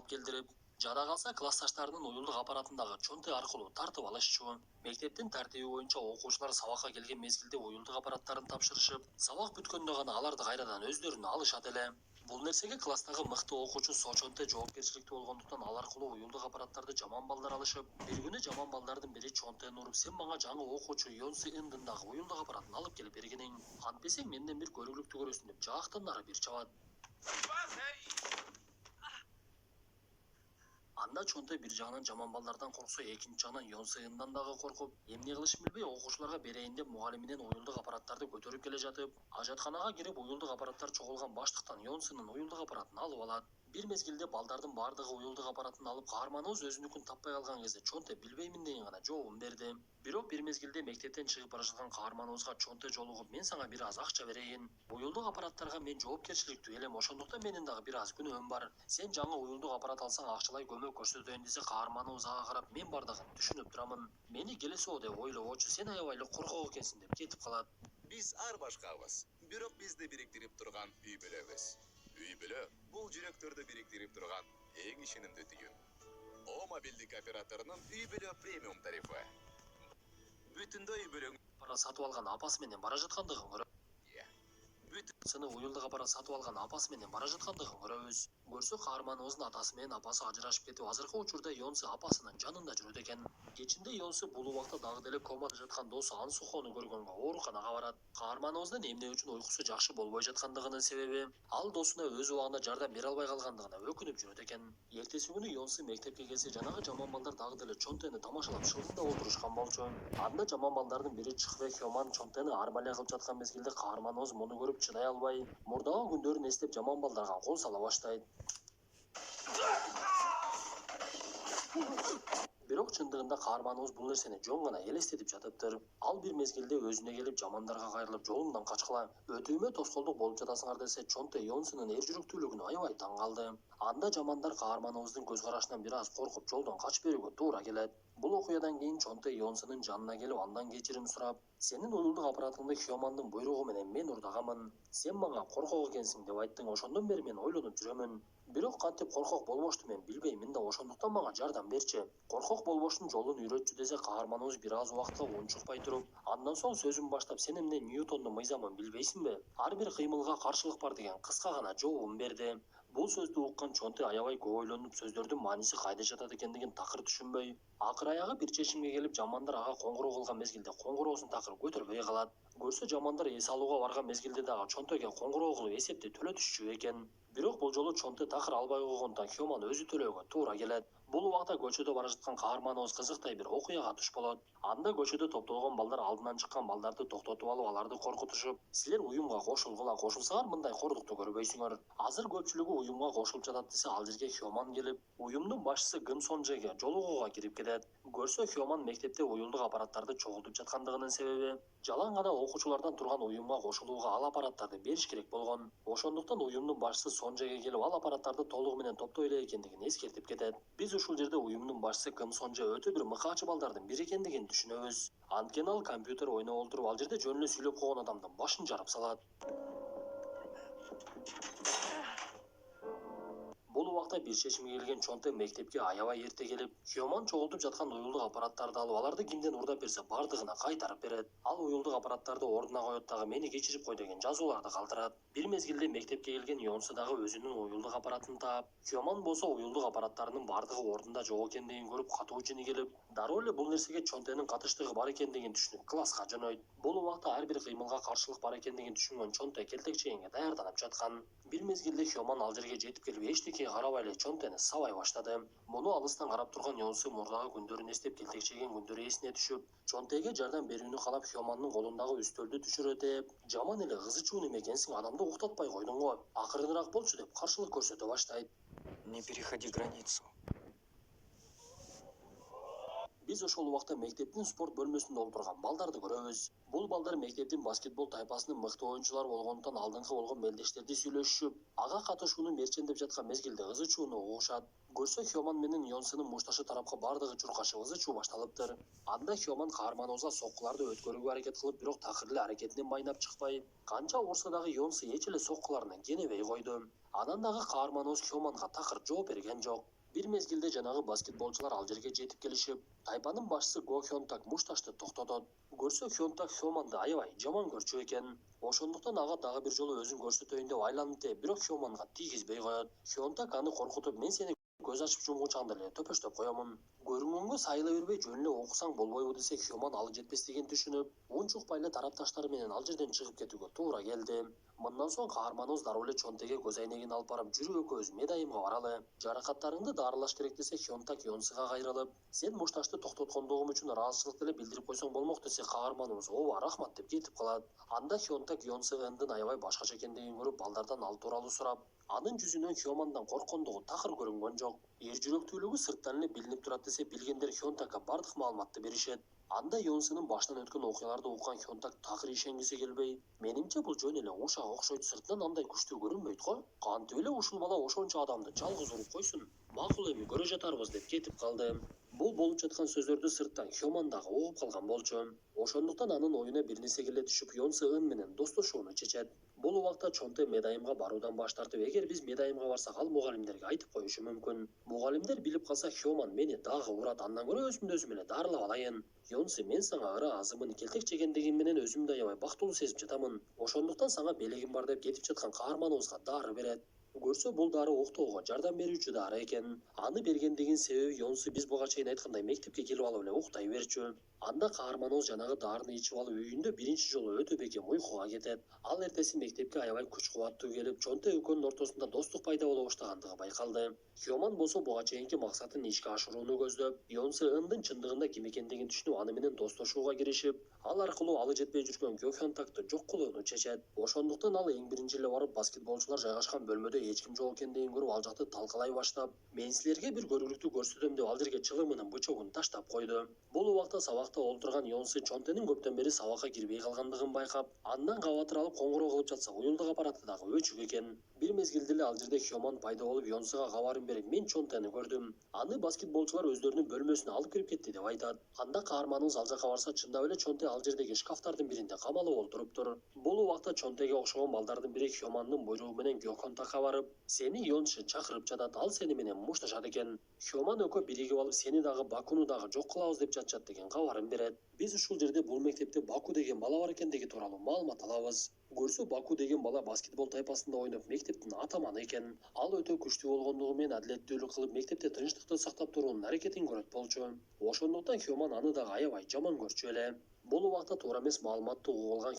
алып келдирип, жада калса классташтарынын уюлдук аппаратындагы чонте аркылуу тартып алышчу. Мектептин тартиби боюнча окуучулар сабакка келген мезгилде уюлдук аппараттарын тапшырышып, сабак бүткөндө гана аларды кайрадан өздөрүнө алышат эле. Бул нерсеге класстагы мыкты окуучу Сочонте жоопкерчиликтүү болгондуктан ал аркылуу уюлдук аппараттарды жаман балдар алышып, бир күнү жаман балдардын бири Чонтени уруп, сен мага жаңы окуучу Йонсы Ындын дагы уюлдук аппаратын алып келип бергениң. Антпесең менден бир көрүгүлүктү көрөсүн деп жаактан нары бир чабат. Анда Чонте бир жагынан жаман балдардан корксо, экинчи жагынан Йонсы Ындан дагы коркуп, эмне кылышын билбей окуучуларга берейин деп мугалиминен уюлдук аппараттарды көтөрүп келе жатып, ажатканага кирип уюлдук аппараттар чогулган баштыктан Йонсынын уюлдук аппаратын алып алат. Бир мезгилде балдардын бардыгы уюлдук аппаратын алып, каарманыбыз өзүнүкүн таппай калган кезде Чонте билбеймин деген гана жообун берди. Бирок бир мезгилде мектептен чыгып бара жаткан каарманыбызга Чонте жолугуп, мен сага бир аз акча берейин. Уюлдук аппараттарга мен жоопкерчиликтүү элем, ошондуктан менин дагы бир аз күнөөм бар. Сен жаңы уюлдук аппарат алсаң акчалай көмөк көрсөтөйүн десе, каарманыбыз ага карап, мен бардыгын түшүнүп турамын. Мени келесоо деп ойлобочу, сен аябай эле коркок экенсиң деп кетип калат. Биз ар башкабыз. Бирок бизди бириктирип турган үй бүлөбүз. Үй бүлө бул жүрөктөрдү бириктирип турган эң ишенимдүү түйүн. О мобилдик операторунун үй бүлө премиум тарифи. Бүтүндөй үй бүлөң Аппарат сатып алган апасы менен бара жаткандыгын көрөт. Сыны уюлдук аппарат сатып алган апасы менен бара жаткандыгын көрөбүз. Көрсө, каарманыбыздын атасы менен апасы ажырашып кетип, азыркы учурда Йонсы апасынын жанында жүрөт экен. Кечинде Йонсы бул убакта дагы деле комада жаткан досу Ансухону көргөнгө ооруканага барат. Каарманыбыздын эмне үчүн уйкусу жакшы болбой жаткандыгынын себеби ал досуна өз убагында жардам бере албай калгандыгына өкүнүп жүрөт экен. Эртеси күнү Йонсы мектепке келсе, жанагы жаман балдар дагы деле Чонтени тамашалап шылдыңдап отурушкан болчу. Анда жаман балдардын бири Чхве Хёман Чонтени армалия кылып жаткан мезгилде каарманыбыз муну көрүп чыдай албай, мурдагы күндөрүн эстеп жаман балдарга кол сала баштайт. Бирок чындыгында каарманыбыз бул нерсени жөн гана элестетип жатыптыр. Ал бир мезгилде өзүнө келип, жамандарга кайрылып, жолумдан качкыла, өтүүмө тоскоолдук болуп жатасыңар десе, Чонте Йонсынын эр жүрөктүүлүгүнө аябай таң калды. Анда жамандар каарманыбыздын көз карашынан бир аз коркуп, жолдон качып берүүгө туура келет. Бул окуядан кийин Чонте Йонсынын жанына келип, андан кечирим сурап, сенин уюлдук аппаратыңды Хёмандын буйругу менен мен урдагамын. Сен мага коркок экенсиң деп айттың, ошондон бери мен ойлонуп жүрөмүн. Бирок кантип коркок болбошту мен билбеймин да, ошондуктан мага жардам берчи. Коркок болбоштун жолун үйрөтчү десе, каарманыбыз бир аз убакытка унчукпай туруп, андан соң сөзүн баштап, сен эмне Ньютондун мыйзамын билбейсиңби? Ар бир кыймылга каршылык бар деген кыска гана жообун берди. Бул сөздү уккан Чонте аябай көп ойлонуп, сөздөрдүн мааниси кайда жатат экендигин такыр түшүнбөй, акыр аягы бир чечимге келип, жамандар ага коңгуроо кылган мезгилде коңгуроосун такыр көтөрбөй калат. Көрсө, жамандар эс алууга барган мезгилде дагы Чонтеге коңгуроо кылып эсепти төлөтүшчү экен. Бирок бул жолу Чонте такыр албай койгондон Хёман өзү төлөөгө туура келет. Бул убакта көчөдө бара жаткан каарманыбыз кызыктай бир окуяга туш болот. Анда көчөдө топтолгон балдар алдынан чыккан балдарды токтотуп алып, аларды коркутушуп, силер уюмга кошулгула, кошулсаңар мындай кордукту көрбөйсүңөр. Азыр көпчүлүгү уюмга кошулуп жатат десе, ал жерге Хёман келип, уюмдун башчысы Гын Сонжеге жолугууга кирип кетет. Көрсө, Хёман мектепте уюлдук аппараттарды чогултуп жаткандыгынын себеби жалаң гана окуучулардан турган уюмга кошулууга ал аппараттарды бериш керек болгон. Ошондуктан уюмдун башчысы Сонжеге келип, ал аппараттарды толугу менен топтой эле экендигин эскертип кетет. Биз ушул жерде уюмдун башчысы Гын Сонже өтө бир мыкаачы балдардын бири экендигин түшүнөбүз. Анткени ал компьютер ойноп олтуруп, ал жерде жөн эле сүйлөп койгон адамдын башын жарып салат. Бул убакта бир чечимге келген Чонте мектепке аябай эрте келип, Хёман чогултуп жаткан уюлдук аппараттарды алып, аларды кимден урдап берсе бардыгына кайтарып берет. Ал уюлдук аппараттарды ордуна коет дагы, мени кечирип кой деген жазууларды калтырат. Бир мезгилде мектепке келген Йонсы дагы өзүнүн уюлдук аппаратын таап, Хёман болсо уюлдук аппараттарынын бардыгы ордунда жок экендигин көрүп, катуу жини келип, дароо эле бул нерсеге Чонтенин катыштыгы бар экендигин түшүнүп, класска жөнөйт. Бул убакта ар бир кыймылга каршылык бар экендигин түшүнгөн Чонте келтекчегенге даярданып жаткан. Бир мезгилде Хёман ал жерге жетип келип, эчтекеге карабай эле Чонтени сабай баштады. Муну алыстан карап турган Йонсы мурдагы күндөрүн эстеп, келтекчеген күндөрү эсине түшүп, Чонтеге жардам берүүнү каалап, Хёмандын колундагы үстөлдү түшүрөтеп, жаман эле кызычуу неме экенсиң, адамды уктатпай койдуң го, акырыныраак болчу деп каршылык көрсөтө баштайт. Не переходи границу. Биз ошол убакта мектептин спорт бөлмөсүндө олтурган балдарды көрөбүз. Бул балдар мектептин баскетбол тайпасынын мыкты оюнчулары болгондуктан алдыңкы болгон мелдештерди сүйлөшүшүп, ага катышууну мерчендеп жаткан мезгилде ызы чууну угушат. Көрсө Хёман менен Йонсунун мушташы тарапка бардыгы чуркашып ызы чуу башталыптыр. Анда Хёман каарманыбызга соккуларды өткөрүүгө аракет кылып, бирок такыр эле аракетинен майнап чыкпай, канча урса дагы Йонсу эч эле соккуларынан кенебей койду. Анан дагы каарманыбыз Хёманга такыр жооп берген жок. Бир мезгилде жанагы баскетболчулар ал жерге жетип келишип, тайпанын башчысы Го Хёнтак мушташты токтотот. Көрсө Хёнтак Хёманды аябай жаман көрчү экен. Ошондуктан ага дагы бир жолу өзүн көрсөтөйүн деп айланып тээ, бирок Хёманга тийгизбей коет. Хёнтак аны коркутуп, мен сени көз ачып жумгуча анда эле төпөштөп коемун. Көрүнгөнгө сайыла бербей жөн эле окусаң болбойбу десе, Хёман ал жетпестигин түшүнүп, унчукпай эле тарапташтары менен ал жерден чыгып кетүүгө туура келди. Мындан соң каарманыбыз дароо эле чонтеге көз айнегин алып барып, жүрүп экөөбүз Медайымга баралы. Жаракаттарыңды даарылаш керек десе, Хёнтак Йонсуга кайрылып, сен мушташты токтоткондугум үчүн ыраазычылык деле билдирип койсоң болмок десе, каарманыбыз ооба рахмат деп кетип калат. Анда Хёнтак Йонсу ындын аябай башкача экендигин көрүп, балдардан ал тууралуу сурап, анын жүзүнөн Хёмандан корккондугу такыр көрүнгөн жок. Эр жүрөктүүлүгү сырттан эле билинип турат десе, билгендер Хёнтакка бардык маалыматты беришет. Анда Йонсунун башынан өткөн окуяларды уккан Хёнтак такыр ишенгиси келбей, менимче бул жөн эле ушак окшойт, сыртынан андай күчтүү көрүнбөйт го. Кантип эле ушул бала ошончо адамды жалгыз уруп койсун? Макул эми көрө жатарбыз деп кетип калды. Бул болуп жаткан сөздөрдү сырттан Хёман дагы угуп калган болчу. Ошондуктан анын оюна бир нерсе келе түшүп, Йонсу ын менен достошууну чечет. Бул убакта Чонте Медайымга баруудан баш тартып, эгер биз Медайымга барсак, ал мугалимдерге айтып коюшу мүмкүн. Мугалимдер билип калса, Хёман мени дагы урат, андан көрө өзүмдү өзүм эле дарылап алайын. Йонсу, мен сага ыраа азымын, келтек жегендигим менен өзүмдү аябай бактылуу сезип жатамын. Ошондуктан сага белегим бар деп кетип жаткан каарманыбызга дары берет. Көрсө, бул дары уктоого жардам берүүчү дары экен. Аны бергендигинин себеби Йонсу биз буга чейин айткандай мектепке келип алып эле уктай берчү. Анда каарманыбыз жанагы дарыны ичип алып, үйүндө биринчи жолу өтө бекем уйкуга кетет. Ал эртеси мектепке аябай күч кубаттуу келип, Чонте экөөнүн ортосунда достук пайда боло баштагандыгы байкалды. Хёман болсо буга чейинки максатын ишке ашырууну көздөп, Йонсу ындын чындыгында ким экендигин түшүнүп, аны менен достошууга киришип, ал аркылуу алы жетпей жүргөн Го Хёнтакты жок кылууну чечет. Ошондуктан ал эң биринчи эле барып, баскетболчулар жайгашкан бөлмөдө эч ким жок экендигин көрүп, ал жакты талкалай баштап, мен силерге бир көргүлүктүү көрсөтөм деп ал жерге чылымынын бычогун таштап койду. Бул убакта сабакта олтурган Йонсу Чонтенин көптөн бери сабакка кирбей калгандыгын байкап, андан кабатыр алып коңгуроо кылып жатса, уюлдук аппараты дагы өчүк экен. Бир мезгилде эле ал жерде Хёман пайда болуп, Йонсуга кабарын берип, мен Чонтени көрдүм. Аны баскетболчулар өздөрүнүн бөлмөсүнө алып кирип кетти деп айтат. Анда каарманыбыз ал жака барса, чындап эле Чонте ал жердеги шкафтардын биринде камалып олтуруптур. Бул убакта Чонтеге окшогон балдардын бири Хёмандын буйругу менен Го Хёнтакка барып, сени Йонсу чакырып жатат, ал сени менен мушташат экен. Хёман экөө биригип алып, сени дагы Бакуну дагы жок кылабыз деп жатышат деген кабарын берет. Биз ушул жерде бул мектепте Баку деген бала бар экендиги тууралуу маалымат алабыз. Көрсө, Баку деген бала баскетбол тайпасында ойноп, мектептин атаманы экен. Ал өтө күчтүү болгондугу менен адилеттүүлүк кылып, мектепте тынчтыкты сактап туруунун аракетин көрөт болчу. Ошондуктан Хёман аны дагы аябай жаман көрчү эле. Бул убакта туура эмес маалыматты угуп алган